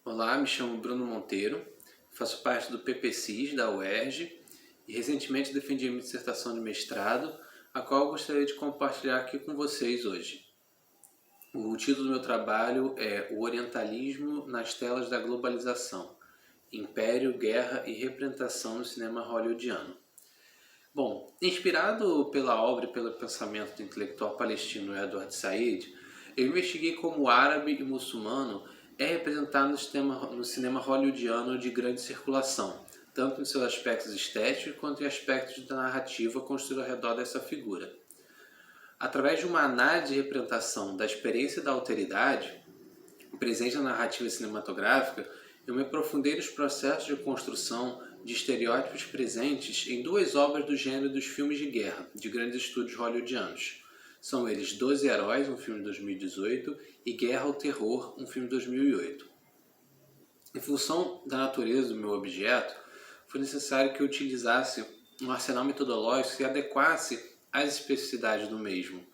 Olá, me chamo Bruno Monteiro, faço parte do PPCIS da UERJ e recentemente defendi a minha dissertação de mestrado, a qual eu gostaria de compartilhar aqui com vocês hoje. O título do meu trabalho é O Orientalismo nas Telas da Globalização, Império, Guerra e Representação no Cinema Hollywoodiano. Bom, inspirado pela obra e pelo pensamento do intelectual palestino Edward Said, eu investiguei como o árabe e muçulmano é representado no cinema hollywoodiano de grande circulação, tanto em seus aspectos estéticos quanto em aspectos da narrativa construída ao redor dessa figura. Através de uma análise de representação da experiência da alteridade, presente na narrativa cinematográfica, eu me aprofundei nos processos de construção de estereótipos presentes em duas obras do gênero dos filmes de guerra, de grandes estúdios hollywoodianos. São eles 12 Heróis, um filme de 2018, e Guerra ao Terror, um filme de 2008. Em função da natureza do meu objeto, foi necessário que eu utilizasse um arsenal metodológico que adequasse às especificidades do mesmo.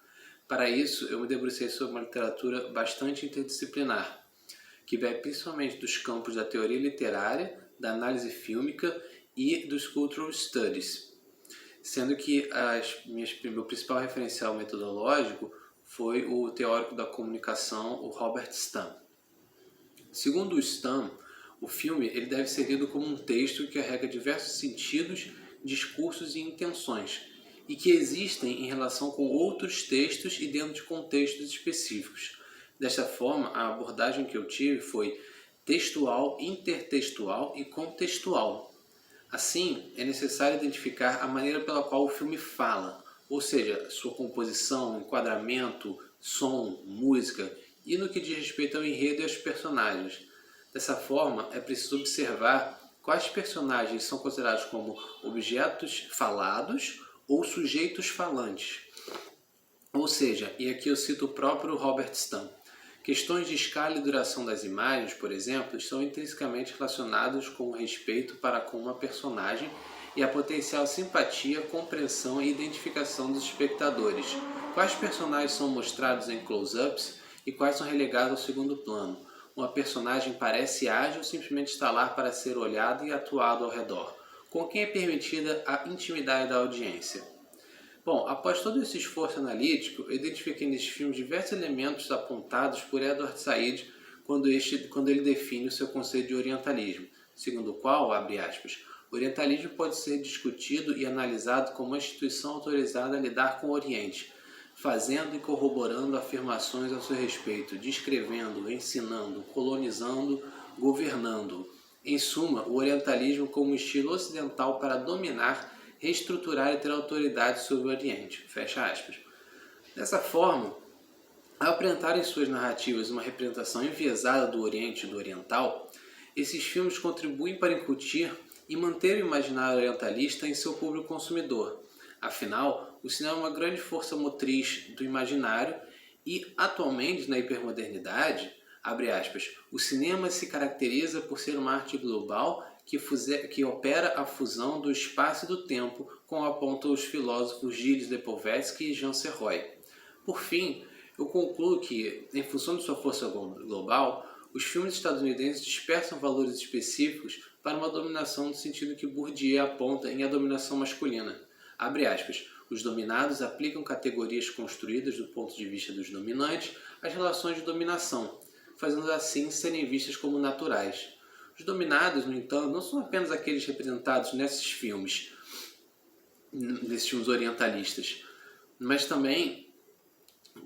Para isso, eu me debrucei sobre uma literatura bastante interdisciplinar, que vai principalmente dos campos da teoria literária, da análise fílmica e dos cultural studies, sendo que meu principal referencial metodológico foi o teórico da comunicação, o Robert Stam. Segundo o Stam, o filme ele deve ser lido como um texto que carrega diversos sentidos, discursos e intenções, e que existem em relação com outros textos e dentro de contextos específicos. Desta forma, a abordagem que eu tive foi textual, intertextual e contextual. Assim, é necessário identificar a maneira pela qual o filme fala, ou seja, sua composição, enquadramento, som, música e no que diz respeito ao enredo e aos personagens. Dessa forma, é preciso observar quais personagens são considerados como objetos falados ou sujeitos falantes. Ou seja, e aqui eu cito o próprio Robert Stam, questões de escala e duração das imagens, por exemplo, estão intrinsecamente relacionadas com o respeito para com uma personagem e a potencial simpatia, compreensão e identificação dos espectadores. Quais personagens são mostrados em close-ups e quais são relegados ao segundo plano? Uma personagem parece ágil ou simplesmente está lá para ser olhado e atuado ao redor? Com quem é permitida a intimidade da audiência? Bom, após todo esse esforço analítico, eu identifiquei neste filme diversos elementos apontados por Edward Said quando ele define o seu conceito de orientalismo, segundo o qual, abre aspas, orientalismo pode ser discutido e analisado como uma instituição autorizada a lidar com o Oriente, fazendo e corroborando afirmações a seu respeito, descrevendo, ensinando, colonizando, governando. Em suma, o orientalismo como um estilo ocidental para dominar, reestruturar e ter autoridade sobre o Oriente. Fecha aspas. Dessa forma, ao apresentar em suas narrativas uma representação enviesada do Oriente e do Oriental, esses filmes contribuem para incutir e manter o imaginário orientalista em seu público consumidor. Afinal, o cinema é uma grande força motriz do imaginário e, atualmente, na hipermodernidade, abre aspas, o cinema se caracteriza por ser uma arte global que opera a fusão do espaço e do tempo, como apontam os filósofos Gilles Lipovetsky e Jean Serroy. Por fim, eu concluo que, em função de sua força global, os filmes estadunidenses dispersam valores específicos para uma dominação no sentido que Bourdieu aponta em A Dominação Masculina. Abre aspas, os dominados aplicam categorias construídas do ponto de vista dos dominantes às relações de dominação, fazendo assim serem vistas como naturais. Os dominados, no entanto, não são apenas aqueles representados nesses filmes orientalistas, mas também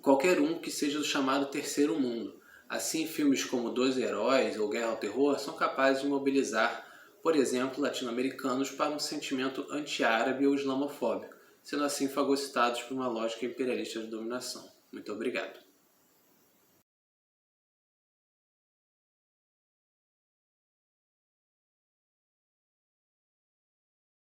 qualquer um que seja do chamado terceiro mundo. Assim, filmes como 12 Heróis ou Guerra ao Terror são capazes de mobilizar, por exemplo, latino-americanos para um sentimento anti-árabe ou islamofóbico, sendo assim fagocitados por uma lógica imperialista de dominação. Muito obrigado.